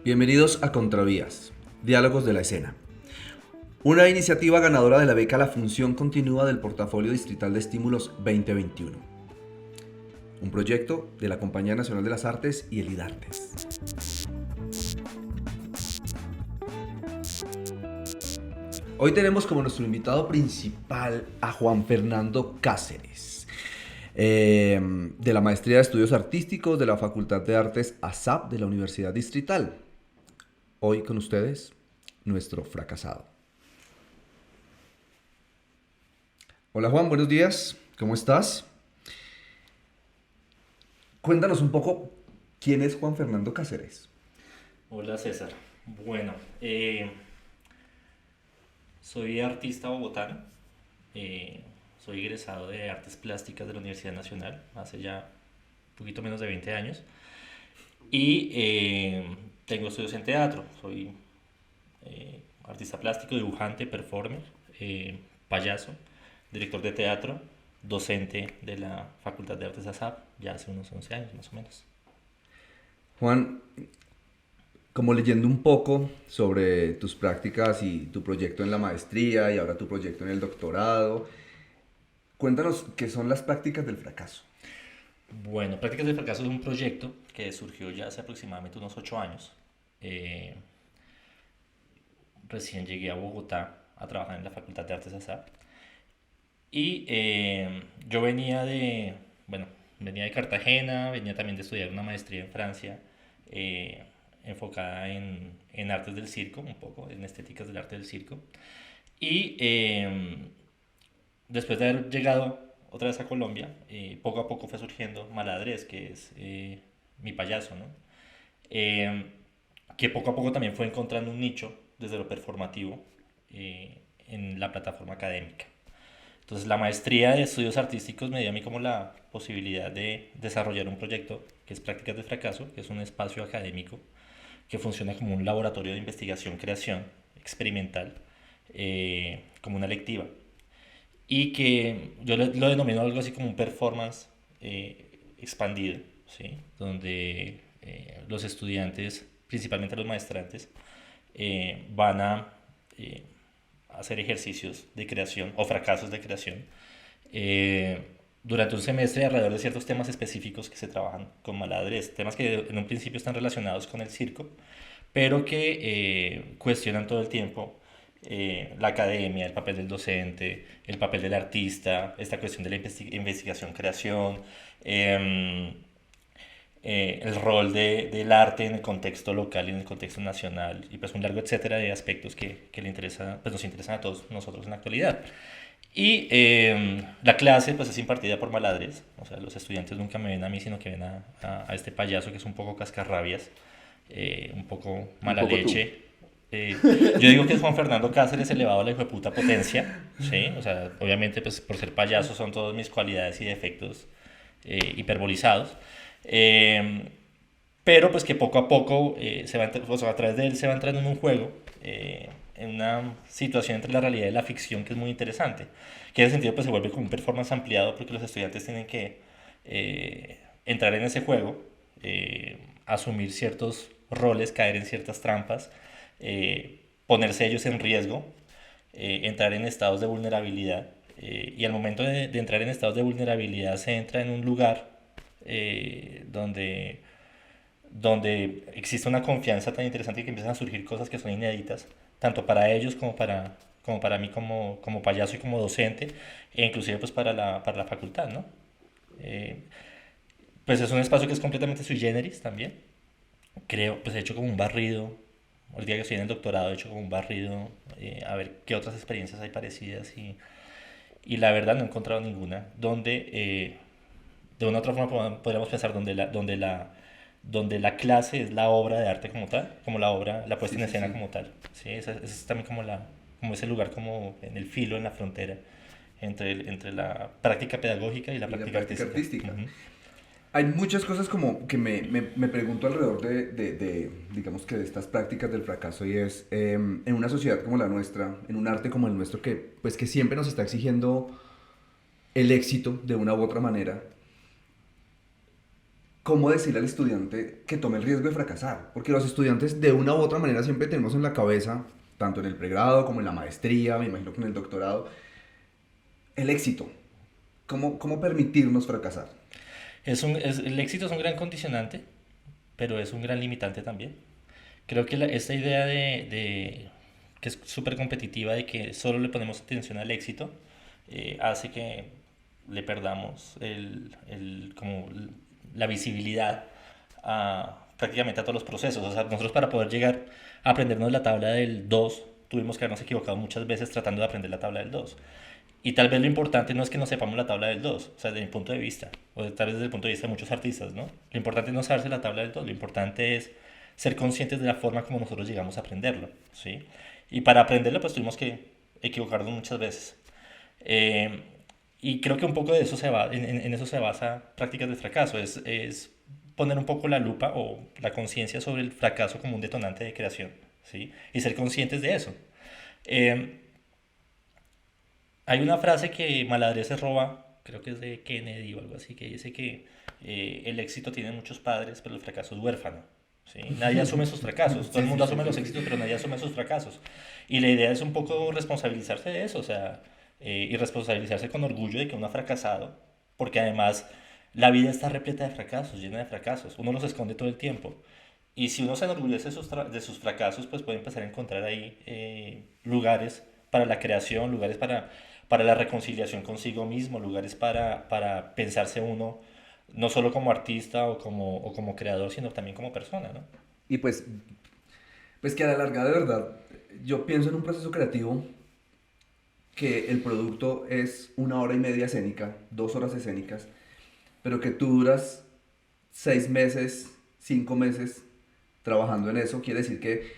Bienvenidos a Contravías, Diálogos de la Escena. Una iniciativa ganadora de la beca La Función Continúa del Portafolio Distrital de Estímulos 2021. Un proyecto de la Compañía Nacional de las Artes y el IDARTES. Hoy tenemos como nuestro invitado principal a Juan Fernando Cáceres, de la Maestría de Estudios Artísticos de la Facultad de Artes ASAP de la Universidad Distrital. Hoy con ustedes, nuestro fracasado. Hola Juan, buenos días, ¿cómo estás? Cuéntanos un poco, ¿quién es Juan Fernando Cáceres? Hola César. Bueno, soy artista bogotano, soy egresado de Artes Plásticas de la Universidad Nacional hace ya un poquito menos de 20 años y tengo estudios en teatro, soy artista plástico, dibujante, performer, payaso, director de teatro, docente de la Facultad de Artes ASAP ya hace unos 11 años más o menos. Juan, como leyendo un poco sobre tus prácticas y tu proyecto en la maestría y ahora tu proyecto en el doctorado, cuéntanos qué son las prácticas del fracaso. Bueno, Prácticas del Fracaso es un proyecto que surgió ya hace aproximadamente unos 8 años. Eh, Recién llegué a Bogotá a trabajar en la Facultad de Artes ASAP. Y yo venía de Cartagena, venía también de estudiar una maestría en Francia, eh, enfocada en artes del circo, un poco, en estéticas del arte del circo. Y después de haber llegado otra vez a Colombia, poco a poco fue surgiendo Maladres, que es mi payaso, ¿no? Eh, que poco a poco también fue encontrando un nicho desde lo performativo en la plataforma académica. Entonces la maestría de estudios artísticos me dio a mí como la posibilidad de desarrollar un proyecto que es Prácticas de Fracaso, que es un espacio académico que funciona como un laboratorio de investigación-creación experimental, como una lectiva, y que yo lo denomino algo así como un performance expandido, ¿sí? Donde los estudiantes, principalmente los maestrantes, van a hacer ejercicios de creación o fracasos de creación eh, durante un semestre alrededor de ciertos temas específicos que se trabajan con Maladres, temas que en un principio están relacionados con el circo, pero que cuestionan todo el tiempo la academia, el papel del docente, el papel del artista, esta cuestión de la investigación-creación, el rol del arte en el contexto local y en el contexto nacional, y pues un largo etcétera de aspectos que le interesa, pues nos interesan a todos nosotros en la actualidad. Y la clase pues es impartida por Maladres, o sea, los estudiantes nunca me ven a mí, sino que ven a este payaso que es un poco cascarrabias, un poco Un mala poco tú. leche. Yo digo que es Juan Fernando Cáceres elevado a la hijueputa potencia, ¿sí? O sea, obviamente pues por ser payaso son todas mis cualidades y defectos hiperbolizados. Eh, pero pues que poco a poco o sea, a través de él se va entrando en un juego, en una situación entre la realidad y la ficción que es muy interesante, que en ese sentido pues se vuelve como un performance ampliado porque los estudiantes tienen que entrar en ese juego, asumir ciertos roles, caer en ciertas trampas, ponerse ellos en riesgo, entrar en estados de vulnerabilidad, y al momento de entrar en estados de vulnerabilidad se entra en un lugar donde existe una confianza tan interesante que empiezan a surgir cosas que son inéditas, tanto para ellos como para mí como payaso y como docente, e inclusive pues para la facultad, ¿no? Eh, pues es un espacio que es completamente sui generis también. Creo, pues he hecho como un barrido, el día que estoy en el doctorado he hecho como un barrido, a ver qué otras experiencias hay parecidas y la verdad no he encontrado ninguna donde de una u otra forma podríamos pensar donde la clase es la obra de arte como tal, como la obra, la puesta Sí, en sí, escena sí. como tal. ¿Sí? Ese es también como ese lugar como en el filo, en la frontera entre la práctica pedagógica y la Y la práctica práctica artística. artística. Ujú. Hay muchas cosas como que me pregunto alrededor digamos que de estas prácticas del fracaso y es, en una sociedad como la nuestra, en un arte como el nuestro pues que siempre nos está exigiendo el éxito de una u otra manera, cómo decirle al estudiante que tome el riesgo de fracasar. Porque los estudiantes de una u otra manera siempre tenemos en la cabeza, tanto en el pregrado como en la maestría, me imagino que en el doctorado, el éxito. ¿Cómo permitirnos fracasar? El éxito es un gran condicionante, pero es un gran limitante también. Creo que esta idea que es súper competitiva de que solo le ponemos atención al éxito, hace que le perdamos como la visibilidad prácticamente a todos los procesos. O sea, nosotros para poder llegar a aprendernos la tabla del 2 tuvimos que habernos equivocado muchas veces tratando de aprender la tabla del 2. Y tal vez lo importante no es que no sepamos la tabla del 2, o sea, desde mi punto de vista, o tal vez desde el punto de vista de muchos artistas, ¿no? Lo importante es no saberse la tabla del 2, lo importante es ser conscientes de la forma como nosotros llegamos a aprenderlo, ¿sí? Y para aprenderlo, pues tuvimos que equivocarnos muchas veces. Eh, y creo que un poco de eso en eso se basa prácticas de fracaso, es poner un poco la lupa o la conciencia sobre el fracaso como un detonante de creación, ¿sí? Y ser conscientes de eso. Eh, Hay una frase que Maladre se roba, creo que es de Kennedy o algo así, que dice que el éxito tiene muchos padres, pero el fracaso es huérfano. ¿Sí? Nadie asume sus fracasos, todo Sí, el sí, mundo sí, asume sí, los sí, éxitos, sí. pero nadie asume sus fracasos. Y la idea es un poco responsabilizarse de eso, o sea, y responsabilizarse con orgullo de que uno ha fracasado, porque además la vida está repleta de fracasos, llena de fracasos, uno los esconde todo el tiempo. Y si uno se enorgullece de sus fracasos, pues puede empezar a encontrar ahí lugares para la creación, lugares para la reconciliación consigo mismo, lugares para pensarse uno no solo como artista o como creador, sino también como persona, ¿no? Y pues que a la larga, de verdad, yo pienso en un proceso creativo que el producto es 1 hora y media escénica, 2 horas escénicas, pero que tú duras 6 meses, 5 meses trabajando en eso, quiere decir que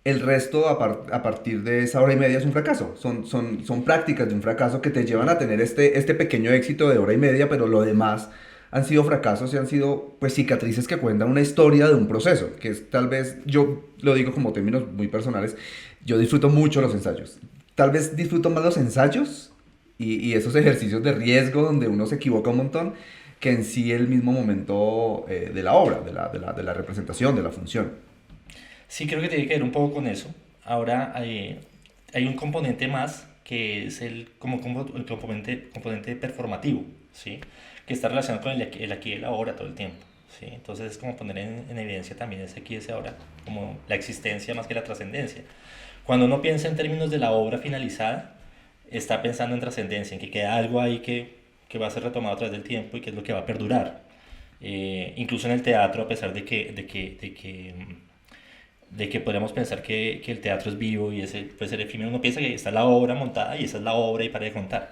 el resto a partir de esa hora y media es un fracaso. Son prácticas de un fracaso que te llevan a tener este pequeño éxito de hora y media, pero lo demás han sido fracasos y han sido pues cicatrices que cuentan una historia de un proceso, que es tal vez, yo lo digo como términos muy personales, yo disfruto mucho los ensayos. Tal vez disfruto más los ensayos y esos ejercicios de riesgo donde uno se equivoca un montón que en sí el mismo momento de la obra, de la representación, de la función. Sí, creo que tiene que ver un poco con eso. Ahora hay un componente más que es el componente performativo, ¿sí? Que está relacionado con el aquí y el ahora todo el tiempo, ¿sí? Entonces es como poner en evidencia también ese aquí y ese ahora, como la existencia más que la trascendencia. Cuando uno piensa en términos de la obra finalizada, está pensando en trascendencia, en que queda algo ahí que va a ser retomado a través del tiempo y que es lo que va a perdurar. Incluso en el teatro, a pesar de que podríamos pensar que el teatro es vivo y ese puede ser efímero, uno piensa que está la obra montada y esa es la obra y para de contar.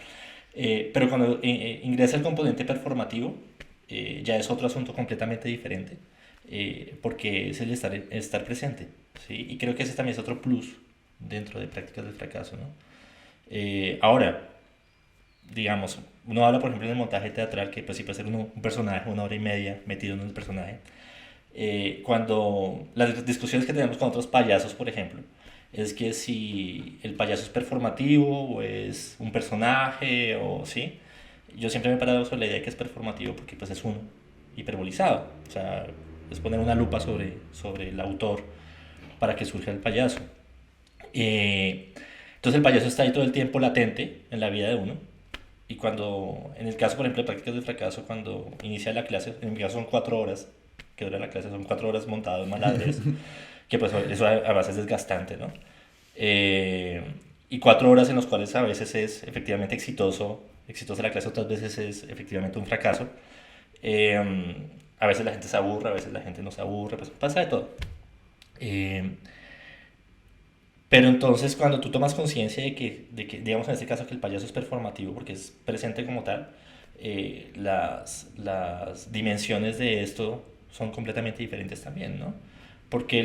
Pero cuando ingresa el componente performativo, ya es otro asunto completamente diferente, porque es el estar presente, ¿sí? Y creo que ese también es otro plus dentro de prácticas del fracaso, ¿no? Ahora, digamos, uno habla por ejemplo en el montaje teatral, que pues sí puede ser un personaje, 1 hora y media metido en el personaje, cuando las discusiones que tenemos con otros payasos, por ejemplo, es que si el payaso es performativo o es un personaje o sí, yo siempre me he parado sobre la idea de que es performativo porque pues es uno hiperbolizado, o sea, es poner una lupa sobre el autor para que surja el payaso. Entonces el payaso está ahí todo el tiempo latente en la vida de uno. Y cuando, en el caso, por ejemplo, de prácticas de fracaso, cuando inicia la clase, en mi caso son 4 horas, que dura la clase, son 4 horas montados maladres, que pues eso a veces es desgastante, ¿no? Eh, y 4 horas en las cuales a veces es efectivamente exitosa la clase, otras veces es efectivamente un fracaso. Eh, a veces la gente se aburre, a veces la gente no se aburre, pues pasa de todo. Eh, pero entonces cuando tú tomas conciencia digamos en este caso, que el payaso es performativo porque es presente como tal, las dimensiones de esto son completamente diferentes también, ¿no? Porque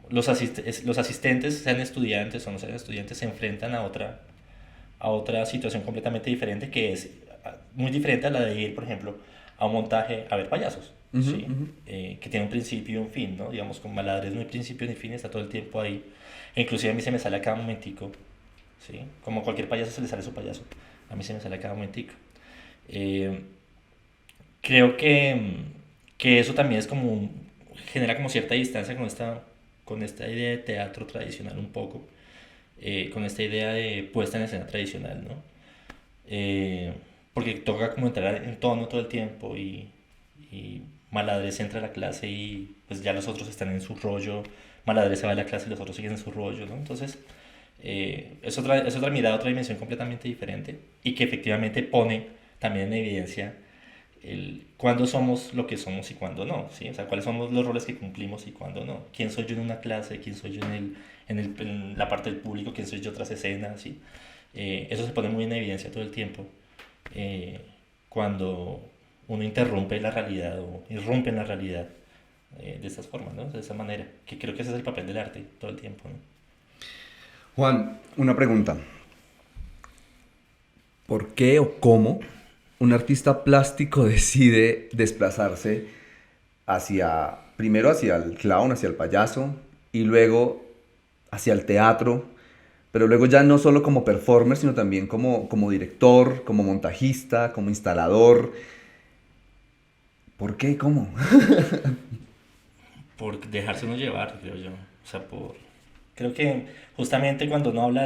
los asistentes, sean estudiantes o no sean estudiantes, se enfrentan a otra situación completamente diferente que es muy diferente a la de ir, por ejemplo, a un montaje a ver payasos, Ujú, ¿sí? ujú. Que tiene un principio y un fin, ¿no? Digamos, con Maladres no hay principio ni fin, está todo el tiempo ahí. E inclusive a mí se me sale a cada momentico, ¿sí? Como cualquier payaso se le sale su payaso, a mí se me sale a cada momentico. Eh, Creo que eso también es como genera como cierta distancia con esta idea de teatro tradicional un poco, con esta idea de puesta en escena tradicional, ¿no? Porque toca como entrar en tono todo el tiempo y Maladres entra a la clase y pues ya los otros están en su rollo, Maladres se va a la clase y los otros siguen en su rollo, ¿no? Entonces es otra mirada, otra dimensión completamente diferente y que efectivamente pone también en evidencia cuándo somos lo que somos y cuándo no, ¿sí? O sea, cuáles somos los roles que cumplimos y cuándo no. ¿Quién soy yo en una clase? ¿Quién soy yo en la parte del público? ¿Quién soy yo tras escena? ¿Sí? Eso se pone muy en evidencia todo el tiempo eh, cuando uno interrumpe la realidad o irrumpe en la realidad de estas formas, ¿no? De esa manera, que creo que ese es el papel del arte todo el tiempo, ¿no? Juan, una pregunta. ¿Por qué o cómo un artista plástico decide desplazarse primero hacia el clown, hacia el payaso, y luego hacia el teatro, pero luego ya no solo como performer, sino también como director, como montajista, como instalador? ¿Por qué y cómo? Por dejarse uno llevar, creo yo. O sea, creo que justamente cuando uno habla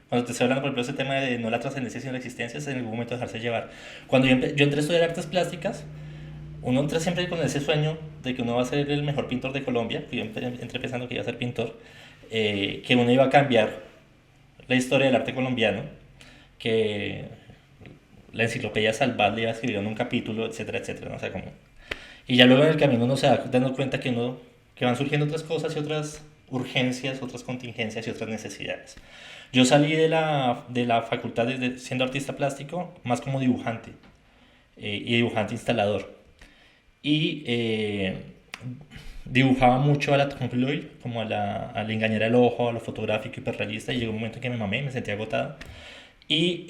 cuando te estoy hablando, por ejemplo, ese tema de no la trascendencia sino la existencia, es en algún momento dejarse llevar. Cuando yo entré a estudiar artes plásticas, uno entra siempre con ese sueño de que uno va a ser el mejor pintor de Colombia, que yo entré pensando que iba a ser pintor, que uno iba a cambiar la historia del arte colombiano, que la enciclopedia Salvat le iba a escribir en un capítulo, etcétera, etcétera, ¿no? O sea, como... Y ya luego en el camino uno se va dando cuenta que van surgiendo otras cosas y otras urgencias, otras contingencias y otras necesidades. Yo salí de la facultad siendo artista plástico más como dibujante y dibujante instalador. Y dibujaba mucho a la Tom Lloyd, como a la engañar el ojo, a lo fotográfico hiperrealista, y llegó un momento en que me mamé, me sentí agotado. Y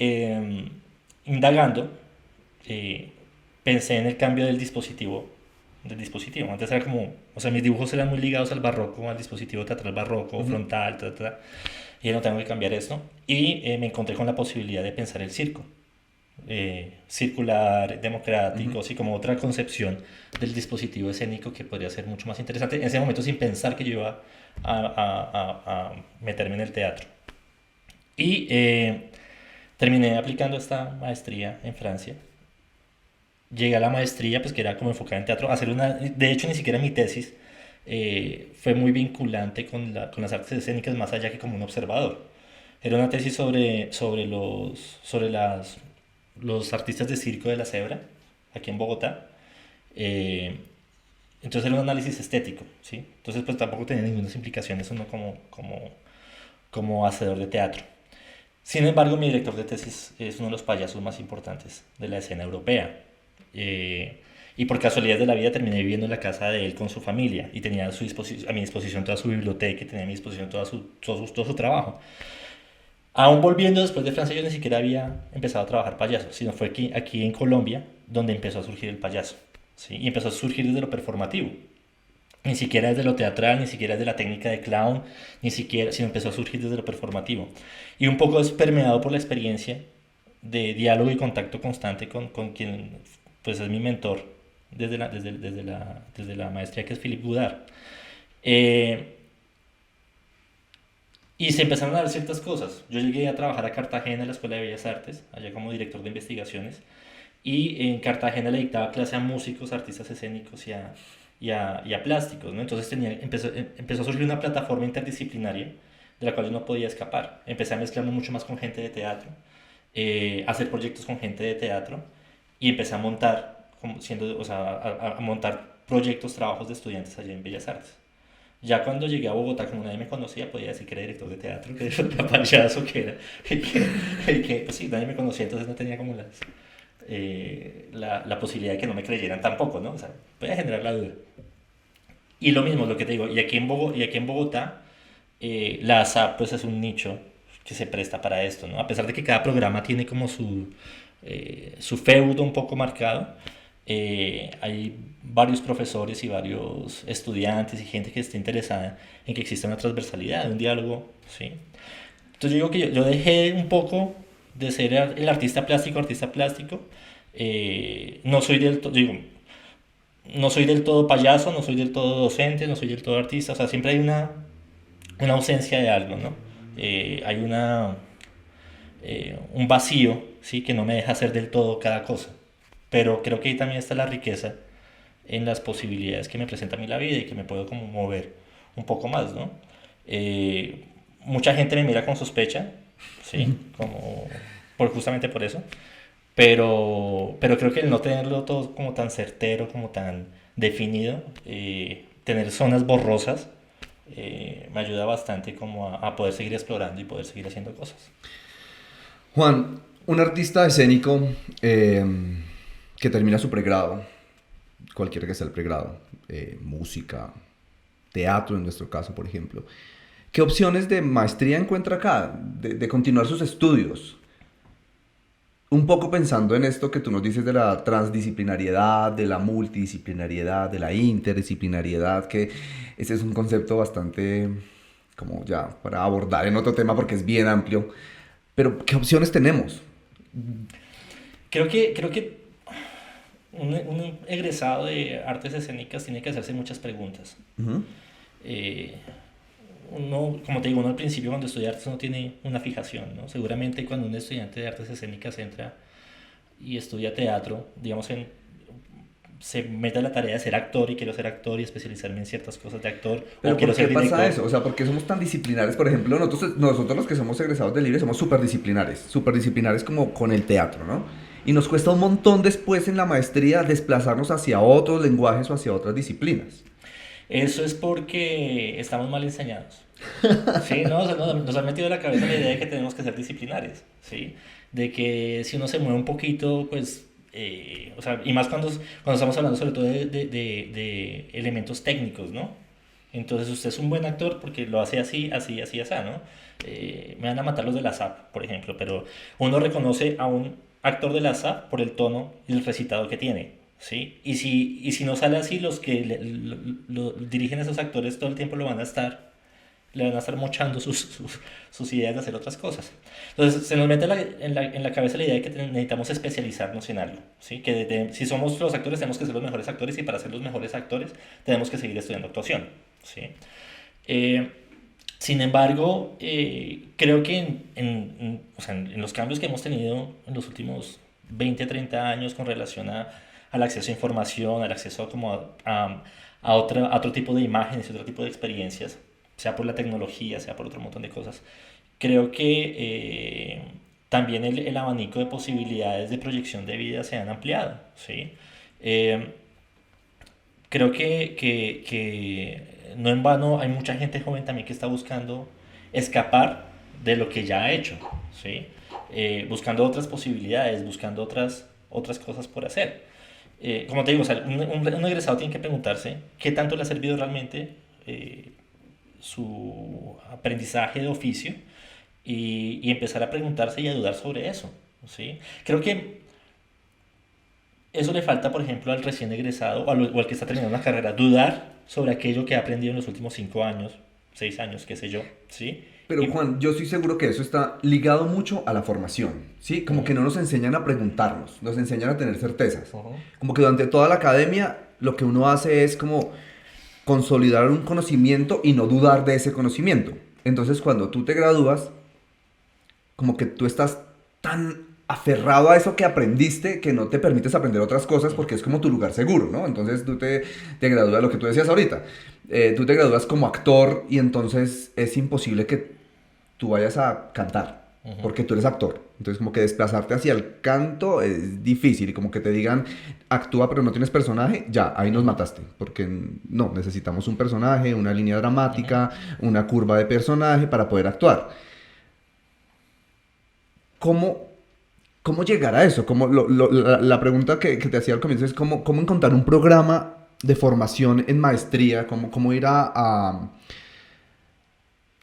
indagando, eh, pensé en el cambio del dispositivo. Antes era como, o sea, mis dibujos eran muy ligados al barroco, al dispositivo teatral barroco, Ujú. frontal, y ya no tengo que cambiar esto. Y me encontré con la posibilidad de pensar el circo, circular, democrático, Ujú. así como otra concepción del dispositivo escénico que podría ser mucho más interesante en ese momento sin pensar que yo iba a meterme en el teatro. Y terminé aplicando esta maestría en Francia. Llegué a la maestría, pues que era como enfocada en teatro, hacer de hecho ni siquiera mi tesis fue muy vinculante con las artes escénicas más allá que como un observador. Era una tesis sobre los artistas de circo de la Cebra, aquí en Bogotá. Eh, entonces era un análisis estético, ¿sí? Entonces pues tampoco tenía ninguna implicaciones uno como hacedor de teatro. Sin embargo, mi director de tesis es uno de los payasos más importantes de la escena europea. Eh, y por casualidad de la vida terminé viviendo en la casa de él con su familia y tenía a mi disposición toda su biblioteca y tenía a mi disposición todo su trabajo. Aún volviendo después de Francia, yo ni siquiera había empezado a trabajar payaso, sino fue aquí en Colombia donde empezó a surgir el payaso. ¿Sí? Y empezó a surgir desde lo performativo. Ni siquiera desde lo teatral, ni siquiera desde la técnica de clown, ni siquiera, sino empezó a surgir desde lo performativo. Y un poco es permeado por la experiencia de diálogo y contacto constante con quien pues es mi mentor desde la maestría, que es Philippe Goudard. Eh, y se empezaron a dar ciertas cosas. Yo llegué a trabajar a Cartagena en la Escuela de Bellas Artes, allá como director de investigaciones, y en Cartagena le dictaba clase a músicos, artistas escénicos y a plásticos, ¿no? Entonces empezó a surgir una plataforma interdisciplinaria de la cual yo no podía escapar. Empecé a mezclarme mucho más con gente de teatro, a hacer proyectos con gente de teatro y empecé a montar, o sea, a montar proyectos, trabajos de estudiantes allá en Bellas Artes. Ya cuando llegué a Bogotá, como nadie me conocía, podía decir que era director de teatro, que era payaso, que era, pues sí, nadie me conocía, entonces no tenía como la posibilidad de que no me creyeran tampoco, ¿no? O sea, podía generar la duda. Y lo mismo, lo que te digo, y aquí en Bogotá, la ASAP pues es un nicho que se presta para esto, ¿no? A pesar de que cada programa tiene como su feudo un poco marcado, hay varios profesores y varios estudiantes y gente que está interesada en que exista una transversalidad, un diálogo, ¿sí? Entonces yo digo que yo dejé un poco de ser el artista plástico, no soy del todo, digo, no soy del todo payaso, no soy del todo docente, no soy del todo artista, o sea, siempre hay una ausencia de algo, ¿no? Hay un vacío, ¿sí? Que no me deja hacer del todo cada cosa. Pero creo que ahí también está la riqueza en las posibilidades que me presenta a mí la vida y que me puedo como mover un poco más, ¿no? Mucha gente me mira con sospecha, ¿sí? Como justamente por eso. Pero creo que el no tenerlo todo como tan certero, como tan definido, tener zonas borrosas, me ayuda bastante como a poder seguir explorando y poder seguir haciendo cosas. Juan, un artista escénico que termina su pregrado, cualquiera que sea el pregrado, música, teatro en nuestro caso, por ejemplo, ¿qué opciones de maestría encuentra acá, de continuar sus estudios? Un poco pensando en esto que tú nos dices de la transdisciplinariedad, de la multidisciplinariedad, de la interdisciplinariedad, que ese es un concepto bastante como ya para abordar en otro tema porque es bien amplio. Pero, ¿qué opciones tenemos? Creo que un egresado de artes escénicas tiene que hacerse muchas preguntas. Ujú. Eh, Uno, como te digo, uno al principio cuando estudia artes no tiene una fijación, ¿no? Seguramente cuando un estudiante de artes escénicas entra y estudia teatro, digamos, se mete a la tarea de ser actor y quiero ser actor y especializarme en ciertas cosas de actor o Pero quiero ¿por qué ser pasa director. eso? O sea, ¿por qué somos tan disciplinares? Por ejemplo, nosotros los que somos egresados del Libre somos súper disciplinares como con el teatro, ¿no? Y nos cuesta un montón después en la maestría desplazarnos hacia otros lenguajes o hacia otras disciplinas. Eso es porque estamos mal enseñados. Sí, no, o sea, nos han metido en la cabeza la idea de que tenemos que ser disciplinares, ¿sí? De que si uno se mueve un poquito, pues, o sea, y más cuando estamos hablando sobre todo de elementos técnicos, ¿no? Entonces usted es un buen actor porque lo hace así, así, así, así, ¿no? Me van a matar los de la SAP, por ejemplo, pero uno reconoce a un actor de la SAP por el tono y el recitado que tiene, ¿sí? Y si no sale así, los que lo dirigen a esos actores todo el tiempo le van a estar mochando sus ideas de hacer otras cosas. Entonces, se nos mete en la cabeza la idea de que necesitamos especializarnos en algo, ¿sí? Que si somos los actores tenemos que ser los mejores actores y para ser los mejores actores tenemos que seguir estudiando actuación, ¿sí? Eh, Sin embargo, creo que o sea, en los cambios que hemos tenido en los últimos 20 a 30 años con relación al acceso a información, al acceso como a otro tipo de imágenes y otro tipo de experiencias, sea por la tecnología, sea por otro montón de cosas, creo que también el abanico de posibilidades de proyección de vida se han ampliado, ¿sí? Eh, Creo que no en vano hay mucha gente joven también que está buscando escapar de lo que ya ha hecho, ¿sí? Buscando otras posibilidades, buscando otras cosas por hacer. Como te digo, o sea, un egresado tiene que preguntarse qué tanto le ha servido realmente su aprendizaje de oficio y empezar a preguntarse y a dudar sobre eso, ¿sí? Creo que eso le falta, por ejemplo, al recién egresado o al que está terminando una carrera, dudar sobre aquello que ha aprendido en los últimos 5 años, 6 años, qué sé yo, ¿sí? Pero Y, Juan, yo estoy seguro que eso está ligado mucho a la formación, ¿sí? Como que ujú, no nos enseñan a preguntarnos, nos enseñan a tener certezas. ujú, Como que durante toda la academia lo que uno hace es como consolidar un conocimiento y no dudar de ese conocimiento. Entonces cuando tú te gradúas, como que tú estás tan aferrado a eso que aprendiste que no te permites aprender otras cosas porque es como tu lugar seguro, ¿no? Entonces tú te gradúas, lo que tú decías ahorita, tú te gradúas como actor y entonces es imposible que tú vayas a cantar ujú, porque tú eres actor. Entonces como que desplazarte hacia el canto es difícil y como que te digan actúa pero no tienes personaje, ya, ahí nos ujú, mataste porque no, necesitamos un personaje, una línea ujú. dramática, una curva de personaje para poder actuar. ¿Cómo, cómo llegar a eso? La pregunta que te hacía al comienzo es cómo encontrar un programa de formación en maestría, cómo ir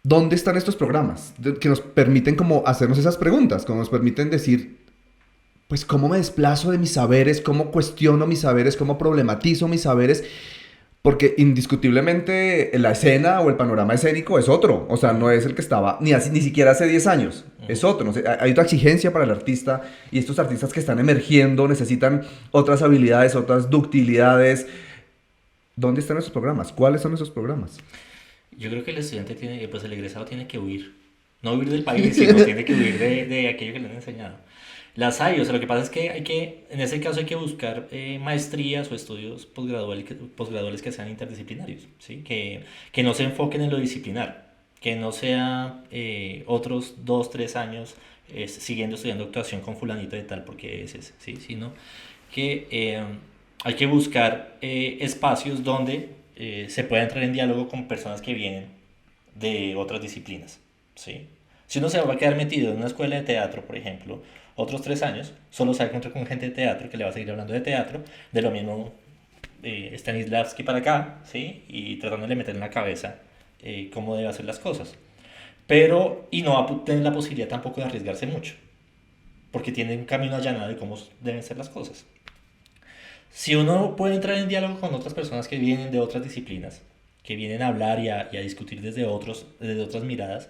¿Dónde están estos programas que nos permiten como hacernos esas preguntas, como nos permiten decir, pues cómo me desplazo de mis saberes, cómo cuestiono mis saberes, cómo problematizo mis saberes? Porque indiscutiblemente la escena o el panorama escénico es otro. O sea, no es el que estaba ni siquiera hace 10 años. Es otro. No sé, hay otra exigencia para el artista y estos artistas que están emergiendo necesitan otras habilidades, otras ductilidades, ¿Dónde están esos programas? ¿Cuáles son esos programas? Yo creo que el estudiante tiene, pues el egresado tiene que huir. No huir del país, sino tiene que huir de aquello que le han enseñado. Las hay, o sea, lo que pasa es que hay que, en ese caso hay que buscar maestrías o estudios posgraduales que sean interdisciplinarios, ¿sí? Que no se enfoquen en lo disciplinar, que no sea otros 2, 3 años siguiendo estudiando actuación con fulanito de tal porque es ese, ¿sí? Sino que hay que buscar espacios donde se pueda entrar en diálogo con personas que vienen de otras disciplinas, ¿sí? Si uno se va a quedar metido en una escuela de teatro, por ejemplo, otros 3 años, solo se va a encontrar con gente de teatro que le va a seguir hablando de teatro, de lo mismo Stanislavski para acá, ¿sí? Y tratándole de meter en la cabeza cómo debe hacer las cosas. Pero, y no va a tener la posibilidad tampoco de arriesgarse mucho, porque tiene un camino allanado de cómo deben ser las cosas. Si uno puede entrar en diálogo con otras personas que vienen de otras disciplinas, que vienen a hablar y a discutir desde otras miradas,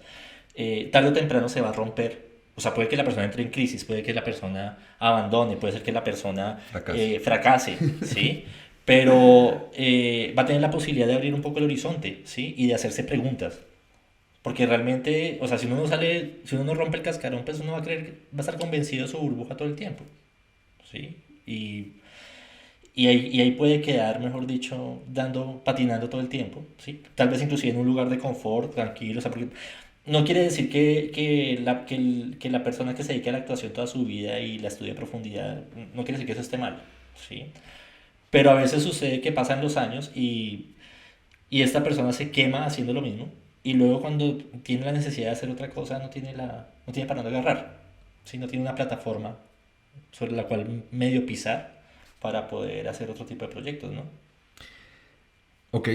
tarde o temprano se va a romper. O sea, puede que la persona entre en crisis, puede que la persona abandone, puede ser que la persona fracase, ¿sí? Pero va a tener la posibilidad de abrir un poco el horizonte, ¿sí? Y de hacerse preguntas. Porque realmente, o sea, si uno no sale, si uno no rompe el cascarón, pues uno va a creer, va a estar convencido de su burbuja todo el tiempo, ¿sí? Y ahí puede quedar, mejor dicho, patinando todo el tiempo, ¿sí? Tal vez inclusive en un lugar de confort, tranquilo, o sea, porque no quiere decir que la persona que se dedique a la actuación toda su vida y la estudia a profundidad, no quiere decir que eso esté mal, ¿sí? Pero a veces sucede que pasan los años y esta persona se quema haciendo lo mismo y luego cuando tiene la necesidad de hacer otra cosa no tiene para dónde agarrar, ¿sí? No tiene una plataforma sobre la cual medio pisar para poder hacer otro tipo de proyectos, ¿no? Ok,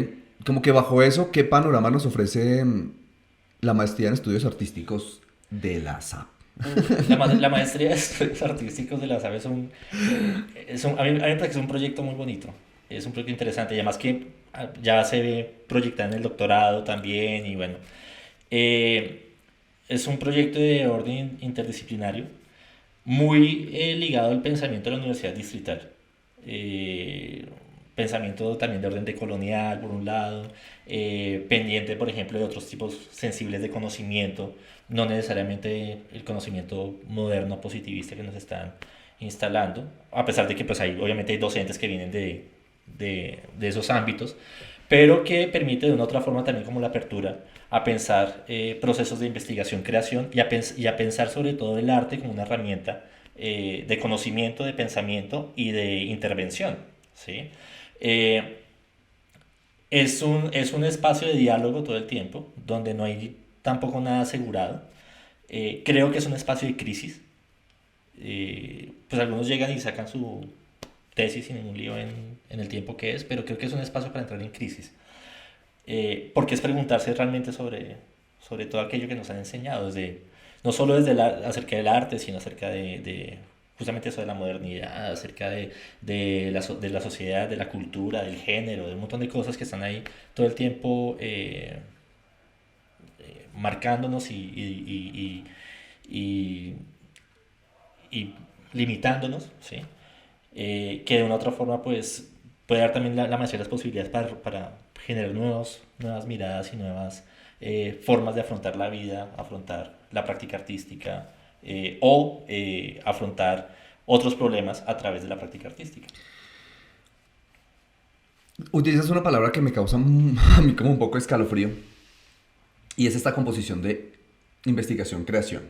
como que bajo eso, ¿qué panorama nos ofrece la maestría en estudios artísticos de la SAP? La maestría de estudios artísticos de la SAB a mí me parece que es un proyecto muy bonito, es un proyecto interesante y además que ya se ve proyectado en el doctorado también y bueno, eh, es un proyecto de orden interdisciplinario muy ligado al pensamiento de la Universidad Distrital. Eh, Pensamiento también de orden decolonial, por un lado, pendiente, por ejemplo, de otros tipos sensibles de conocimiento, no necesariamente el conocimiento moderno positivista que nos están instalando, a pesar de que pues obviamente hay docentes que vienen de esos ámbitos, pero que permite de una u otra forma también como la apertura a pensar procesos de investigación, creación y a pensar sobre todo el arte como una herramienta de conocimiento, de pensamiento y de intervención, ¿sí? Eh, es un espacio de diálogo todo el tiempo, donde no hay tampoco nada asegurado. Creo que es un espacio de crisis. Pues algunos llegan y sacan su tesis sin ningún lío en el tiempo que es, pero creo que es un espacio para entrar en crisis. Porque es preguntarse realmente sobre todo aquello que nos han enseñado, no solo acerca del arte, sino acerca de justamente eso de la modernidad, acerca de la sociedad, de la cultura, del género, de un montón de cosas que están ahí todo el tiempo marcándonos y, y limitándonos, ¿sí? Que de una u otra forma pues puede dar también la mayoría de las posibilidades para generar nuevas miradas y nuevas formas de afrontar la vida, afrontar la práctica artística o afrontar otros problemas a través de la práctica artística. Utilizas una palabra que me causa a mí como un poco escalofrío y es esta composición de investigación-creación.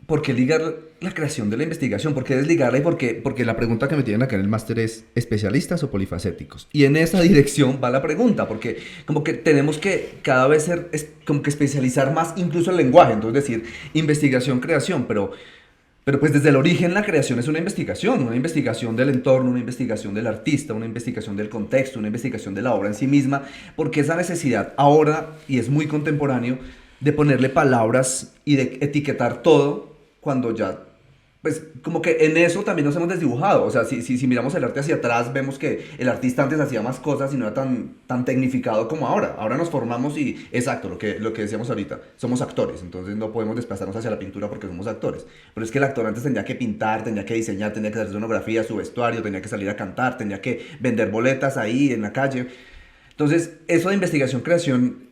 ¿Por qué ligar la creación de la investigación? ¿Por qué desligarla? Porque la pregunta que me tienen acá en el máster es ¿especialistas o polifacéticos? Y en esa dirección va la pregunta, porque como que tenemos que cada vez como que especializar más incluso el lenguaje, entonces decir investigación, creación, pero pues desde el origen la creación es una investigación del entorno, una investigación del artista, una investigación del contexto, una investigación de la obra en sí misma, porque esa necesidad ahora, y es muy contemporáneo, de ponerle palabras y de etiquetar todo cuando ya pues como que en eso también nos hemos desdibujado. O sea, si miramos el arte hacia atrás, vemos que el artista antes hacía más cosas y no era tan tecnificado como ahora. Ahora nos formamos y, exacto, lo que decíamos ahorita, somos actores, entonces no podemos desplazarnos hacia la pintura porque somos actores. Pero es que el actor antes tendría que pintar, tendría que diseñar, tendría que hacer sonografía, su vestuario, tenía que salir a cantar, tendría que vender boletas ahí en la calle. Entonces, eso de investigación, creación,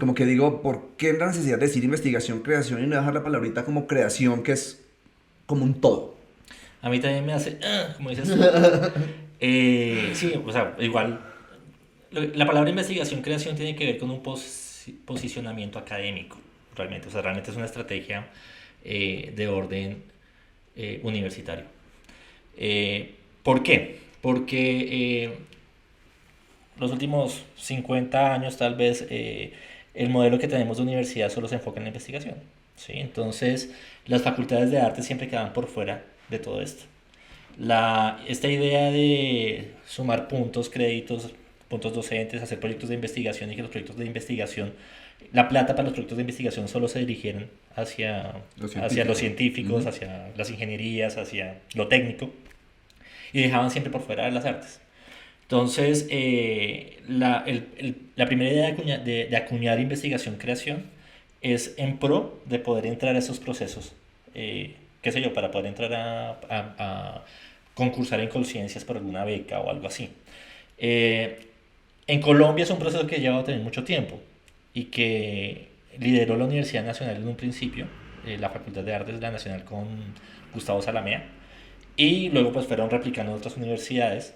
como que digo, ¿por qué la necesidad de decir investigación, creación y no dejar la palabrita como creación, que es como un todo? A mí también me hace, como dices tú. Sí, o sea, igual, la palabra investigación-creación tiene que ver con un posicionamiento académico, realmente. O sea, realmente es una estrategia de orden universitario. ¿Por qué? Porque los últimos 50 años tal vez el modelo que tenemos de universidad solo se enfoca en la investigación. ¿Sí? Entonces las facultades de arte siempre quedan por fuera de todo esto. Esta idea de sumar puntos, créditos, puntos docentes, hacer proyectos de investigación y que los proyectos de investigación, la plata para los proyectos de investigación solo se dirigieran hacia los científicos, hacia las ingenierías, hacia lo técnico y dejaban siempre por fuera las artes. Entonces, la primera idea de acuñar investigación-creación es en pro de poder entrar a esos procesos, qué sé yo, para poder entrar a concursar en conciencias por alguna beca o algo así. En Colombia es un proceso que lleva también mucho tiempo y que lideró la Universidad Nacional en un principio, la Facultad de Artes de la Nacional con Gustavo Salamea, y luego pues fueron replicando en otras universidades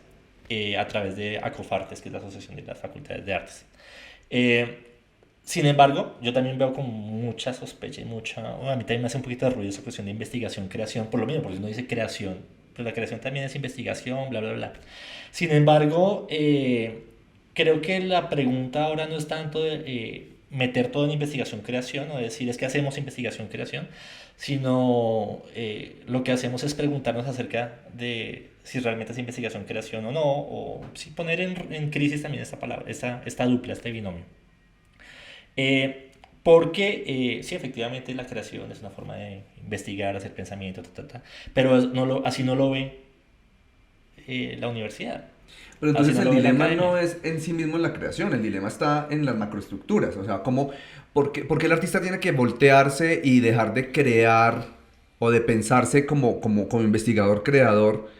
a través de ACOFARTES, que es la Asociación de las Facultades de Artes. Eh, Sin embargo, yo también veo con mucha sospecha y a mí también me hace un poquito de ruido esa cuestión de investigación, creación, por lo mismo, porque uno dice creación, pero la creación también es investigación, bla, bla, bla. Sin embargo, creo que la pregunta ahora no es tanto de meter todo en investigación, creación, o decir es que hacemos investigación, creación, sino lo que hacemos es preguntarnos acerca de si realmente es investigación, creación o no, o si poner en crisis también esta palabra, esta dupla, este binomio. Porque sí, efectivamente la creación es una forma de investigar, hacer pensamiento, pero así no lo ve la universidad, Pero así entonces no el lo ve la dilema academia. no es en sí mismo en la creación, el dilema está en las macroestructuras. O sea, ¿por qué el artista tiene que voltearse y dejar de crear o de pensarse como investigador creador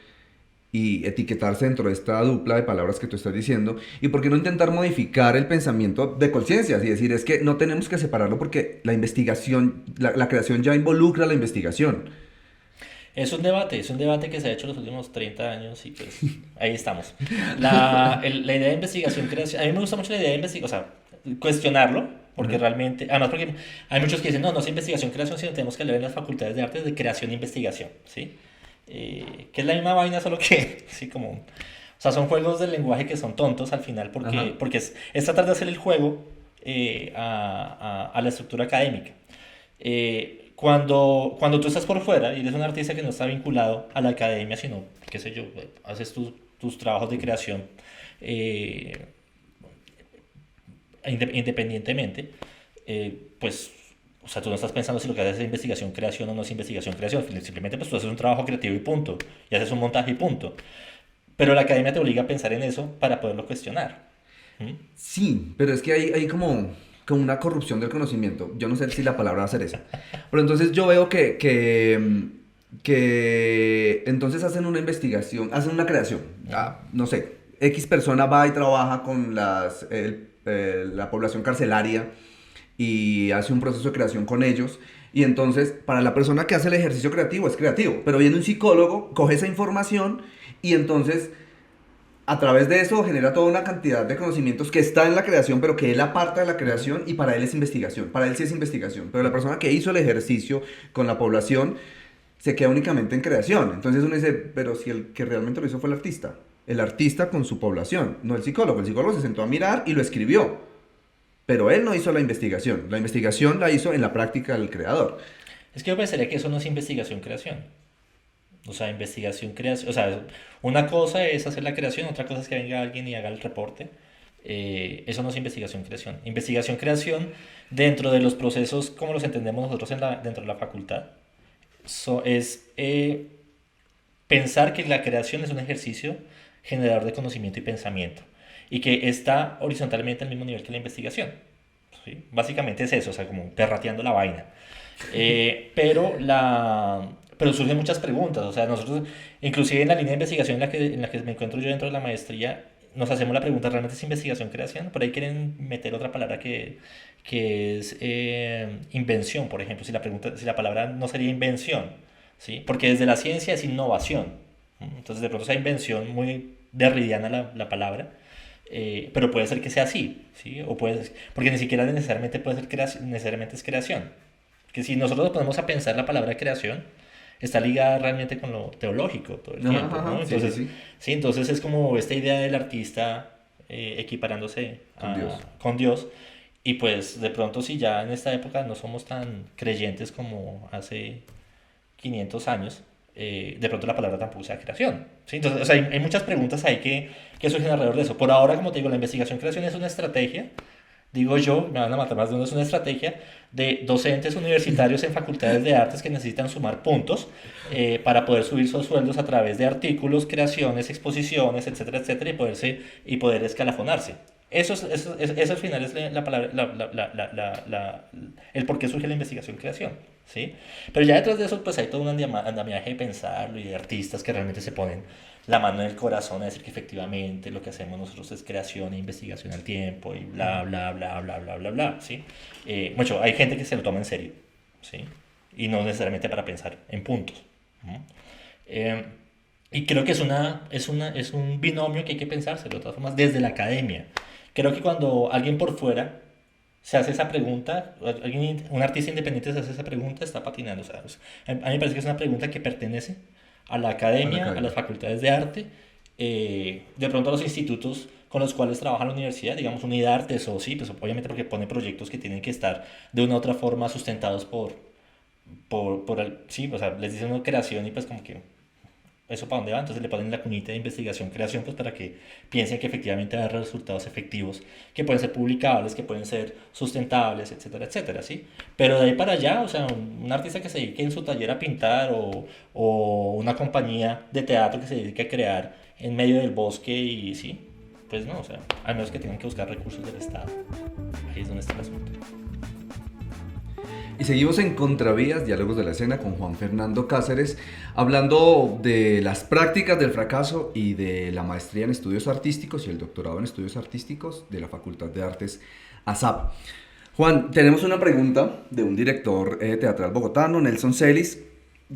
y etiquetarse dentro de esta dupla de palabras que tú estás diciendo? ¿Y por qué no intentar modificar el pensamiento de conciencias y decir, es que no tenemos que separarlo porque la investigación, la creación ya involucra la investigación? Es un debate que se ha hecho los últimos 30 años y pues ahí estamos. La idea de investigación, creación, a mí me gusta mucho la idea de investigación, o sea, cuestionarlo, porque Ajá. realmente, además porque hay muchos que dicen, no, no es investigación, creación, sino tenemos que leer en las facultades de artes de creación e investigación, ¿sí? Que es la misma vaina, solo que, sí, como, o sea, son juegos del lenguaje que son tontos al final, Ajá. porque es tratar de hacer el juego a la estructura académica. Cuando tú estás por fuera y eres un artista que no está vinculado a la academia, sino, qué sé yo, haces tus trabajos de creación eh, independientemente, pues, o sea, tú no estás pensando si lo que haces es investigación, creación o no es investigación, creación. Simplemente, pues, tú haces un trabajo creativo y punto. Y haces un montaje y punto. Pero la academia te obliga a pensar en eso para poderlo cuestionar. ¿Mm? Sí, pero es que hay como una corrupción del conocimiento. Yo no sé si la palabra va a ser esa. Pero entonces yo veo que entonces hacen una investigación, hacen una creación. Ujú. No sé, X persona va y trabaja con la población carcelaria y hace un proceso de creación con ellos. Y entonces, para la persona que hace el ejercicio creativo es creativo. Pero viene un psicólogo, coge esa información y entonces a través de eso genera toda una cantidad de conocimientos que está en la creación, pero que él aparta de la Ujú. creación y para él es investigación. Para él sí es investigación. Pero la persona que hizo el ejercicio con la población se queda únicamente en creación. Entonces uno dice, pero si el que realmente lo hizo fue el artista. El artista con su población, no el psicólogo. El psicólogo se sentó a mirar y lo escribió. Pero él no hizo la investigación. La investigación la hizo en la práctica del creador. Es que yo pensaría que eso no es investigación, creación. O sea, investigación, creación. O sea, una cosa es hacer la creación, otra cosa es que venga alguien y haga el reporte. Eso no es investigación, creación. Investigación, creación, dentro de los procesos como los entendemos nosotros dentro de la facultad, es pensar que la creación es un ejercicio generador de conocimiento y pensamiento y que está horizontalmente al mismo nivel que la investigación. ¿Sí? Básicamente es eso, o sea, como perrateando la vaina. Pero surgen muchas preguntas, o sea, nosotros, inclusive en la línea de investigación en la que me encuentro yo dentro de la maestría, nos hacemos la pregunta, ¿realmente es investigación-creación? Por ahí quieren meter otra palabra que es invención, por ejemplo, si la palabra no sería invención, ¿sí? Porque desde la ciencia es innovación. Entonces, de pronto esa invención muy derridiana la palabra, pero puede ser que sea así, ¿sí? Porque ni siquiera necesariamente puede ser necesariamente es creación. Que si nosotros nos ponemos a pensar la palabra creación, está ligada realmente con lo teológico todo el Ajá, tiempo, ¿no? ajá, sí, sí, Entonces, sí, sí, entonces es como esta idea del artista equiparándose con Dios. con Dios. Y pues de pronto si ya en esta época no somos tan creyentes como hace 500 años, de pronto la palabra tampoco sea creación. ¿Sí? Entonces, o sea, hay muchas preguntas ahí que surgen alrededor de eso. Por ahora, como te digo, la investigación-creación es una estrategia, digo yo, me van a matar más de uno, es una estrategia de docentes universitarios en facultades de artes que necesitan sumar puntos para poder subir sus sueldos a través de artículos, creaciones, exposiciones, etcétera, etcétera, y poder escalafonarse. Eso al final es la palabra, el por qué surge la investigación-creación. ¿Sí? Pero ya detrás de eso, pues hay todo un andamiaje de pensarlo y de artistas que realmente se ponen la mano en el corazón a decir que efectivamente lo que hacemos nosotros es creación e investigación al tiempo y bla, bla, bla, bla, bla, bla, bla, ¿sí? Mucho, hay gente que se lo toma en serio, ¿sí? Y no necesariamente para pensar en puntos. ¿No? Eh, y creo que es un binomio que hay que pensárselo, de todas formas, desde la academia. Creo que cuando alguien por fuera se hace esa pregunta, un artista independiente se hace esa pregunta, está patinando. O sea, a mí me parece que es una pregunta que pertenece a la A la academia, a las academia. facultades de arte, de pronto a los institutos con los cuales trabaja la universidad, digamos Unidartes o sí, pues obviamente porque pone proyectos que tienen que estar de una u otra forma sustentados sí, o sea, les dicen una creación y pues como que eso para dónde va, entonces le ponen la cuñita de investigación, creación, pues para que piensen que efectivamente va a dar resultados efectivos, que pueden ser publicables, que pueden ser sustentables, etcétera, etcétera, ¿sí? Pero de ahí para allá, o sea, un artista que se dedique en su taller a pintar o una compañía de teatro que se dedique a crear en medio del bosque y sí, pues no, o sea, al menos que tengan que buscar recursos del Estado. Ahí es donde está el asunto. Y seguimos en Contravías, Diálogos de la Escena, con Juan Fernando Cáceres, hablando de las prácticas del fracaso y de la maestría en estudios artísticos y el doctorado en estudios artísticos de la Facultad de Artes ASAP. Juan, tenemos una pregunta de un director teatral bogotano, Nelson Celis,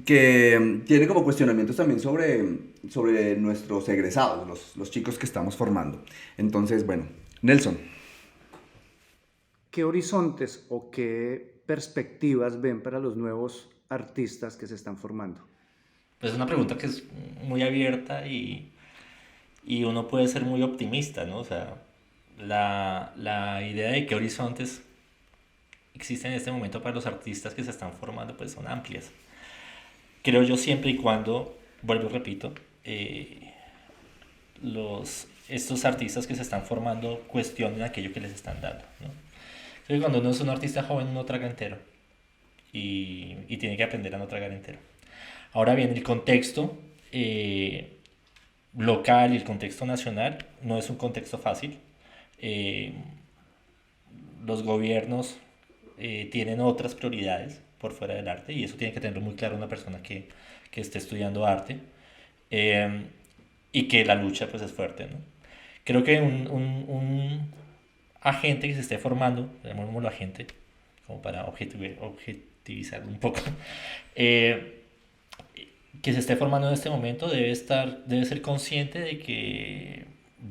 que tiene como cuestionamientos también sobre nuestros egresados, los chicos que estamos formando. Entonces, bueno, Nelson. ¿Qué horizontes o qué perspectivas ven para los nuevos artistas que se están formando? Pues es una pregunta que es muy abierta y uno puede ser muy optimista, ¿no? O sea, la idea de qué horizontes existen en este momento para los artistas que se están formando, pues son amplias. Creo yo siempre y cuando, vuelvo y repito, estos artistas que se están formando cuestionen aquello que les están dando, ¿no? Creo que cuando uno es un artista joven uno traga entero y tiene que aprender a no tragar entero. Ahora bien, el contexto local y el contexto nacional no es un contexto fácil. Eh, los gobiernos tienen otras prioridades por fuera del arte y eso tiene que tenerlo muy claro una persona que esté estudiando arte eh, y que la lucha pues es fuerte, ¿no? Creo que un agente que se esté formando, llamémoslo agente, como para objetivizar un poco, eh, que se esté formando en este momento debe ser consciente de que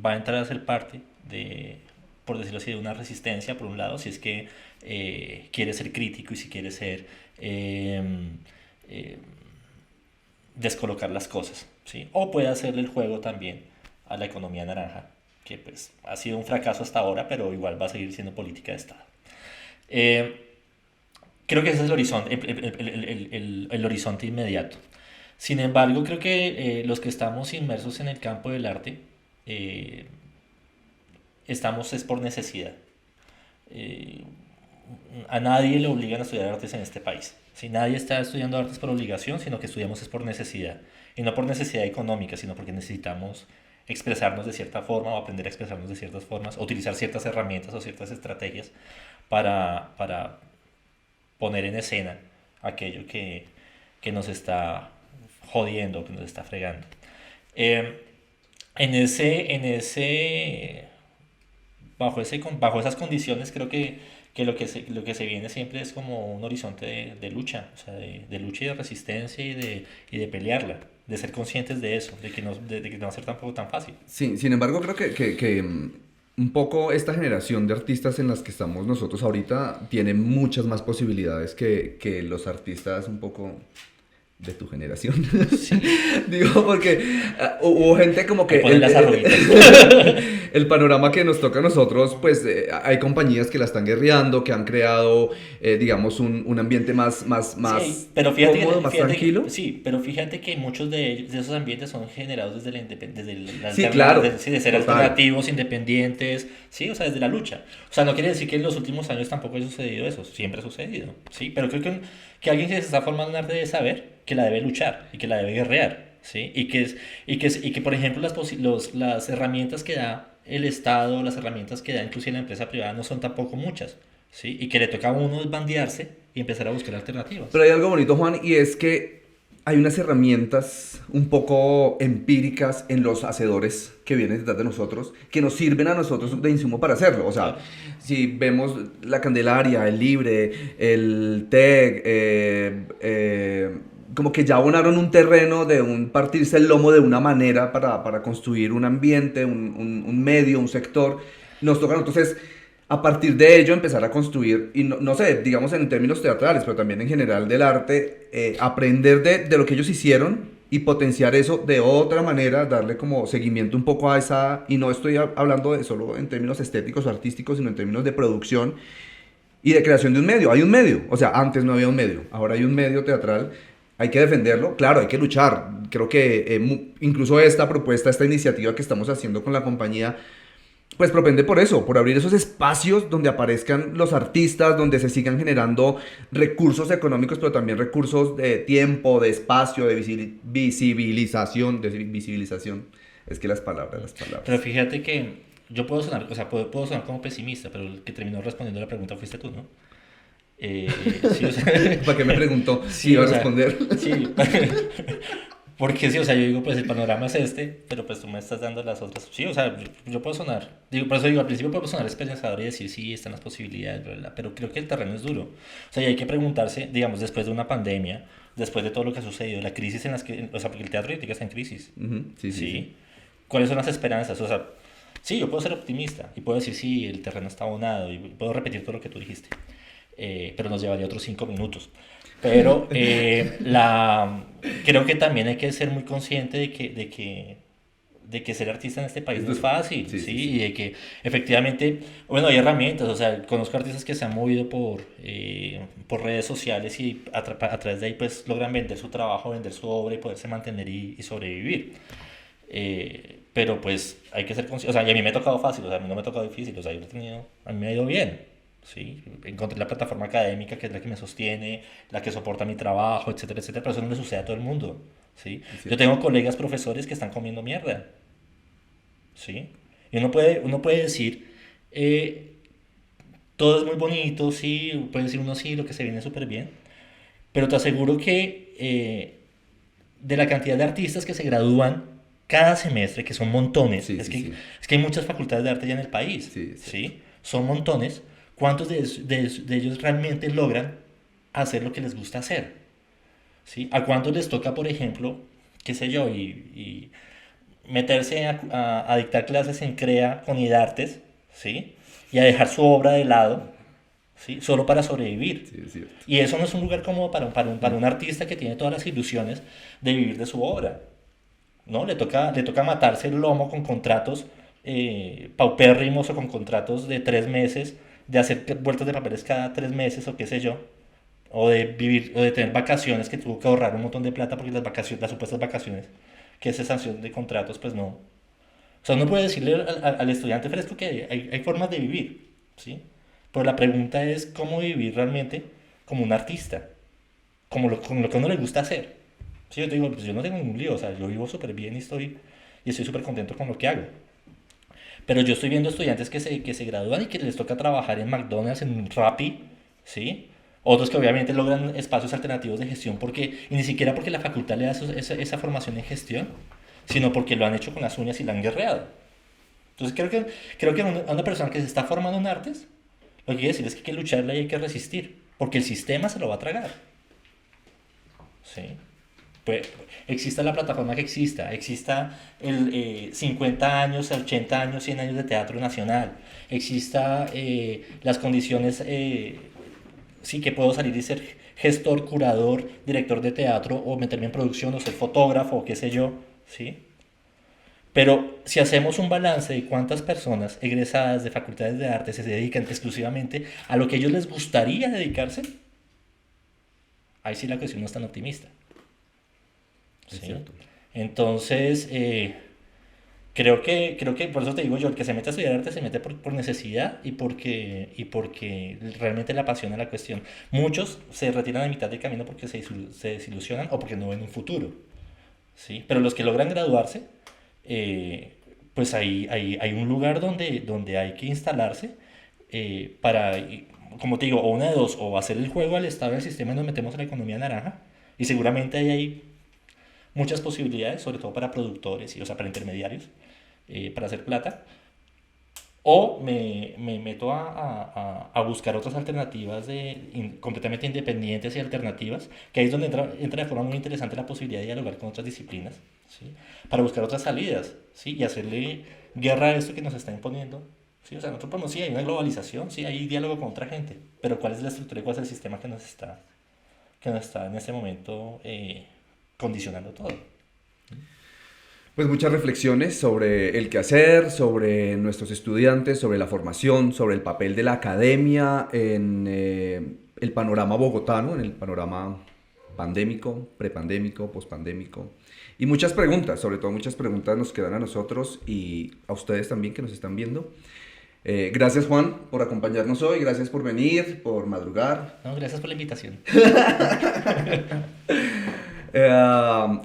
va a entrar a ser parte de, por decirlo así, de una resistencia, por un lado, si es que quiere ser crítico y si quiere ser eh, eh, descolocar las cosas, ¿sí? O puede hacerle el juego también a la economía naranja, que pues ha sido un fracaso hasta ahora, pero igual va a seguir siendo política de Estado. Eh, Creo que ese es el horizonte, el horizonte inmediato. Sin embargo, creo que los que estamos inmersos en el campo del arte, eh, estamos es por necesidad. Eh, a nadie le obligan a estudiar artes en este país. Si nadie está estudiando artes por obligación, sino que estudiamos es por necesidad. Y no por necesidad económica, sino porque necesitamos expresarnos de cierta forma o aprender a expresarnos de ciertas formas, o utilizar ciertas herramientas o ciertas estrategias para poner en escena aquello que nos está jodiendo, que nos está fregando. Eh, bajo esas condiciones creo que lo que se viene siempre es como un horizonte de lucha, o sea, de lucha y de resistencia y de pelearla, de ser conscientes de eso, de que no va a ser tampoco tan fácil. Sí, sin embargo, creo que un poco esta generación de artistas en las que estamos nosotros ahorita tiene muchas más posibilidades que los artistas un poco de tu generación. Sí. Digo, porque hubo gente como que... Ponen las arruguitas. El panorama que nos toca a nosotros, pues hay compañías que la están guerreando, que han creado, digamos, un ambiente más Sí, pero fíjate cómodo, que, más fíjate tranquilo. sí, pero fíjate que muchos de esos ambientes son generados desde la Sí, claro, sí, de ser total. alternativos, independientes, sí, o sea, desde la lucha. O sea, no quiere decir que en los últimos años tampoco haya sucedido eso, siempre ha sucedido, sí, pero creo que alguien que se está formando en arte debe saber que la debe luchar y que la debe guerrear, sí, y que por ejemplo, las herramientas que da el Estado, las herramientas que da inclusive la empresa privada no son tampoco muchas, ¿sí? Y que le toca a uno desbandearse y empezar a buscar alternativas. Pero hay algo bonito, Juan, y es que hay unas herramientas un poco empíricas en los hacedores que vienen detrás de nosotros, que nos sirven a nosotros de insumo para hacerlo. O sea, Claro. si vemos la Candelaria, el Libre, el TEC, como que ya abonaron un terreno de partirse el lomo de una manera para construir un ambiente, un medio, un sector. Nos toca entonces a partir de ello empezar a construir, y no sé, digamos en términos teatrales, pero también en general del arte, aprender de lo que ellos hicieron y potenciar eso de otra manera, darle como seguimiento un poco a esa, y no estoy hablando de solo en términos estéticos o artísticos, sino en términos de producción y de creación de un medio. Hay un medio, o sea, antes no había un medio, ahora hay un medio teatral. Hay que defenderlo, claro, hay que luchar. Creo que incluso esta propuesta, esta iniciativa que estamos haciendo con la compañía, pues propende por eso, por abrir esos espacios donde aparezcan los artistas, donde se sigan generando recursos económicos, pero también recursos de tiempo, de espacio, de visibilización. Es que las palabras. Pero fíjate que yo puedo sonar, o sea, puedo sonar como pesimista, pero el que terminó respondiendo la pregunta fuiste tú, ¿no? Sí, o sea, ¿Para qué me preguntó si sí, iba o a sea, responder? sí, porque sí, o sea, yo digo, pues el panorama es este, pero pues tú me estás dando las otras. Sí, o sea, yo puedo sonar, digo, por eso digo, al principio puedo sonar esperanzador y decir, sí, están las posibilidades, bla, bla, bla, pero creo que el terreno es duro. O sea, y hay que preguntarse, digamos, después de una pandemia, después de todo lo que ha sucedido, la crisis en las que, o sea, porque el teatro ahorita está en crisis, Ujú, sí. ¿sí? ¿Cuáles son las esperanzas? O sea, sí, yo puedo ser optimista y puedo decir, sí, el terreno está abonado y puedo repetir todo lo que tú dijiste, pero nos llevaría otros 5 minutos. Pero creo que también hay que ser muy consciente de que ser artista en este país no es fácil, Sí, ¿sí? sí, sí. Y de que efectivamente, bueno, hay herramientas, o sea, conozco artistas que se han movido por redes sociales y a través de ahí pues logran vender su trabajo, vender su obra y poderse mantener y sobrevivir. Pero pues hay que ser consciente, o sea, y a mí me ha tocado fácil, o sea, a mí no me ha tocado difícil, o sea, a mí me ha ido bien, ¿sí? Encontré la plataforma académica que es la que me sostiene, la que soporta mi trabajo, etcétera, etcétera, pero eso no le sucede a todo el mundo, ¿sí? Sí. Yo tengo colegas profesores que están comiendo mierda, ¿sí? Y uno puede decir, todo es muy bonito, sí, puede decir uno sí, lo que se viene súper bien, pero te aseguro que de la cantidad de artistas que se gradúan cada semestre, que son montones, Sí, sí, sí. es que hay muchas facultades de arte ya en el país, Sí, es ¿sí? Son montones. ¿Cuántos de ellos realmente logran hacer lo que les gusta hacer? ¿Sí? ¿A cuántos les toca, por ejemplo, qué sé yo, y meterse a dictar clases en CREA con IDARTES, ¿sí? Y a dejar su obra de lado, ¿sí? Solo para sobrevivir? Sí, es cierto. Y eso no es un lugar cómodo para un artista que tiene todas las ilusiones de vivir de su obra, ¿no? Le toca matarse el lomo con contratos paupérrimos o con contratos de 3 meses, de hacer vueltas de papeles cada 3 meses o qué sé yo, o de vivir, o de tener vacaciones que tuvo que ahorrar un montón de plata porque las supuestas vacaciones, que es sanción de contratos, pues no. O sea, uno puede decirle al estudiante fresco que hay formas de vivir, ¿sí? Pero la pregunta es cómo vivir realmente como un artista, con lo que a uno le gusta hacer. Sí, yo te digo, pues yo no tengo ningún lío, o sea, yo vivo súper bien y estoy súper contento con lo que hago. Pero yo estoy viendo estudiantes que se gradúan y que les toca trabajar en McDonald's, en Rappi, ¿sí? Otros que obviamente logran espacios alternativos de gestión y ni siquiera porque la facultad le da esa formación en gestión, sino porque lo han hecho con las uñas y la han guerreado. Entonces creo que a una persona que se está formando en artes, lo que quiere decir es que hay que lucharla y hay que resistir, porque el sistema se lo va a tragar. ¿Sí? Pues exista la plataforma que exista el 50 años, 80 años, 100 años de teatro nacional, exista las condiciones, sí que puedo salir y ser gestor, curador, director de teatro o meterme en producción o ser fotógrafo o qué sé yo, ¿sí? Pero si hacemos un balance de cuántas personas egresadas de facultades de arte se dedican exclusivamente a lo que a ellos les gustaría dedicarse, ahí sí la cuestión no es tan optimista. Es ¿Sí? cierto. Entonces, creo que por eso te digo yo, el que se mete a estudiar arte se mete por necesidad y porque realmente le apasiona la cuestión. Muchos se retiran a mitad de camino porque se desilusionan o porque no ven un futuro. ¿Sí? Pero los que logran graduarse, pues hay un lugar donde hay que instalarse como te digo, o una de dos, o hacer el juego al estado del sistema y nos metemos en la economía naranja, y seguramente ahí hay muchas posibilidades, sobre todo para productores, y, o sea, para intermediarios, para hacer plata, o me meto a buscar otras alternativas completamente independientes y alternativas, que ahí es donde entra de forma muy interesante la posibilidad de dialogar con otras disciplinas, ¿sí? Para buscar otras salidas, ¿sí? Y hacerle guerra a esto que nos está imponiendo. ¿Sí? O sea, nosotros podemos, sí, hay una globalización, sí, hay diálogo con otra gente, pero ¿cuál es la estructura y cuál es el sistema que nos está en este momento condicionando todo? Pues muchas reflexiones sobre el quehacer, sobre nuestros estudiantes, sobre la formación, sobre el papel de la academia en el panorama bogotano, en el panorama pandémico, prepandémico, pospandémico. Y muchas preguntas, sobre todo muchas preguntas nos quedan a nosotros y a ustedes también que nos están viendo. Gracias Juan por acompañarnos hoy, gracias por venir, por madrugar. No, gracias por la invitación.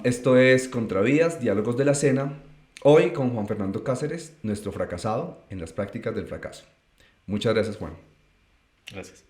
Esto es Contravías, Diálogos de la Cena, hoy con Juan Fernando Cáceres, nuestro fracasado en las prácticas del fracaso. Muchas gracias Juan. Gracias.